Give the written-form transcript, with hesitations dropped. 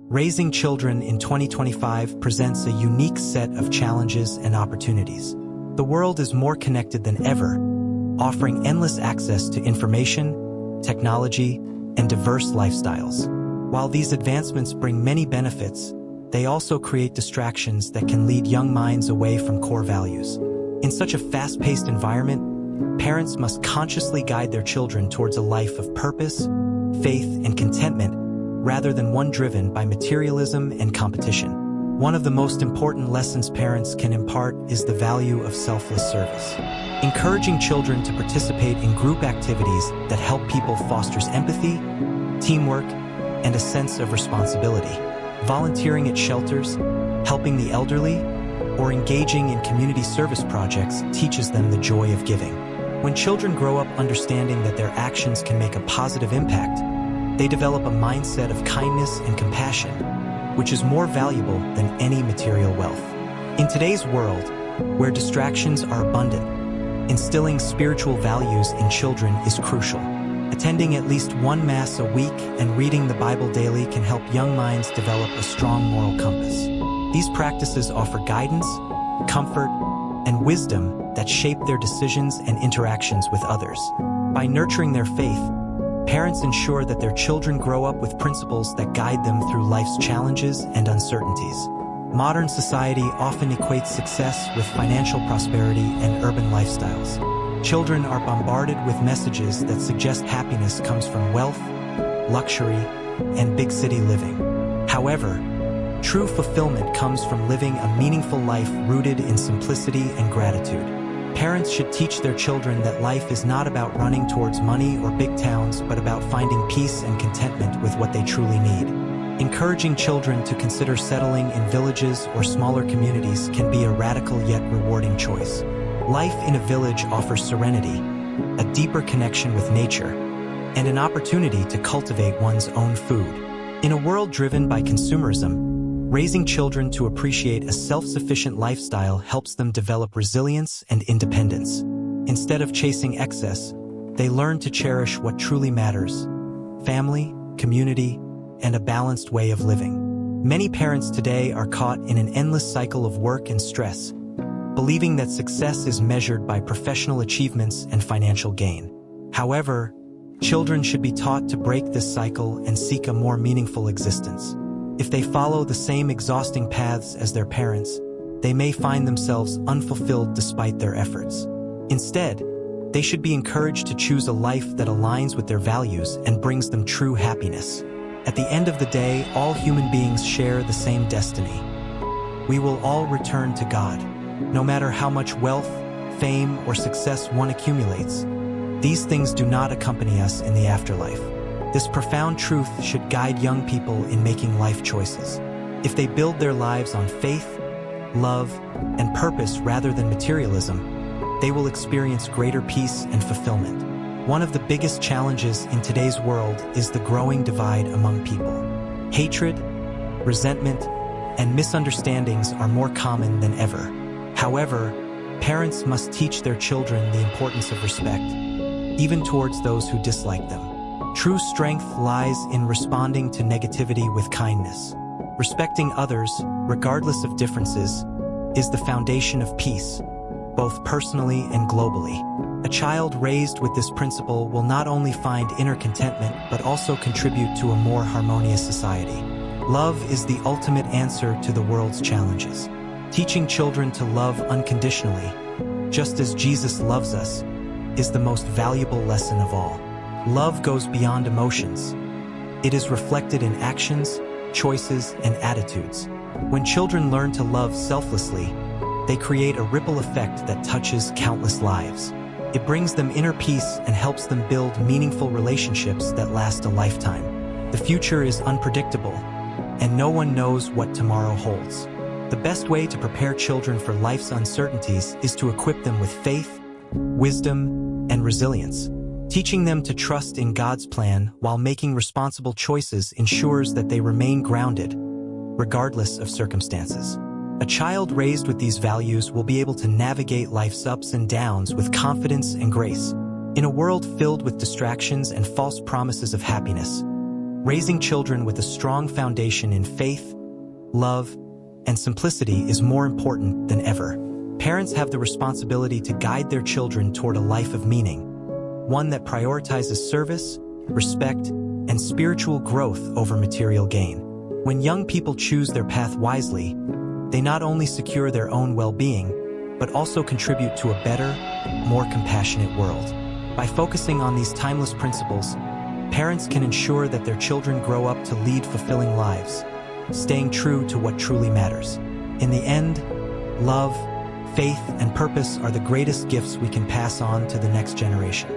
Raising children in 2025 presents a unique set of challenges and opportunities. The world is more connected than ever, offering endless access to information, technology, and diverse lifestyles. While these advancements bring many benefits, they also create distractions that can lead young minds away from core values. In such a fast-paced environment, parents must consciously guide their children towards a life of purpose, faith, and contentment, rather than one driven by materialism and competition. One of the most important lessons parents can impart is the value of selfless service. Encouraging children to participate in group activities that help people fosters empathy, teamwork, and a sense of responsibility. Volunteering at shelters, helping the elderly, or engaging in community service projects teaches them the joy of giving. When children grow up understanding that their actions can make a positive impact, they develop a mindset of kindness and compassion, which is more valuable than any material wealth. In today's world, where distractions are abundant, instilling spiritual values in children is crucial. Attending at least one Mass a week and reading the Bible daily can help young minds develop a strong moral compass. These practices offer guidance, comfort, and wisdom that shape their decisions and interactions with others. By nurturing their faith, parents ensure that their children grow up with principles that guide them through life's challenges and uncertainties. Modern society often equates success with financial prosperity and urban lifestyles. Children are bombarded with messages that suggest happiness comes from wealth, luxury, and big city living. However, true fulfillment comes from living a meaningful life rooted in simplicity and gratitude. Parents should teach their children that life is not about running towards money or big towns, but about finding peace and contentment with what they truly need. Encouraging children to consider settling in villages or smaller communities can be a radical yet rewarding choice. Life in a village offers serenity, a deeper connection with nature, and an opportunity to cultivate one's own food. In a world driven by consumerism, raising children to appreciate a self-sufficient lifestyle helps them develop resilience and independence. Instead of chasing excess, they learn to cherish what truly matters: family, community, and a balanced way of living. Many parents today are caught in an endless cycle of work and stress, believing that success is measured by professional achievements and financial gain. However, children should be taught to break this cycle and seek a more meaningful existence. If they follow the same exhausting paths as their parents, they may find themselves unfulfilled despite their efforts. Instead, they should be encouraged to choose a life that aligns with their values and brings them true happiness. At the end of the day, all human beings share the same destiny. We will all return to God. No matter how much wealth, fame, or success one accumulates, these things do not accompany us in the afterlife. This profound truth should guide young people in making life choices. If they build their lives on faith, love, and purpose rather than materialism, they will experience greater peace and fulfillment. One of the biggest challenges in today's world is the growing divide among people. Hatred, resentment, and misunderstandings are more common than ever. However, parents must teach their children the importance of respect, even towards those who dislike them. True strength lies in responding to negativity with kindness. Respecting others, regardless of differences, is the foundation of peace, both personally and globally. A child raised with this principle will not only find inner contentment, but also contribute to a more harmonious society. Love is the ultimate answer to the world's challenges. Teaching children to love unconditionally, just as Jesus loves us, is the most valuable lesson of all. Love goes beyond emotions. It is reflected in actions, choices, and attitudes. When children learn to love selflessly, they create a ripple effect that touches countless lives. It brings them inner peace and helps them build meaningful relationships that last a lifetime. The future is unpredictable, and no one knows what tomorrow holds. The best way to prepare children for life's uncertainties is to equip them with faith, wisdom, and resilience. Teaching them to trust in God's plan while making responsible choices ensures that they remain grounded, regardless of circumstances. A child raised with these values will be able to navigate life's ups and downs with confidence and grace. In a world filled with distractions and false promises of happiness, Raising children with a strong foundation in faith, love, and simplicity is more important than ever. Parents have the responsibility to guide their children toward a life of meaning, one that prioritizes service, respect, and spiritual growth over material gain. When young people choose their path wisely, they not only secure their own well-being, but also contribute to a better, more compassionate world. By focusing on these timeless principles, parents can ensure that their children grow up to lead fulfilling lives, staying true to what truly matters. In the end, love, faith, and purpose are the greatest gifts we can pass on to the next generation.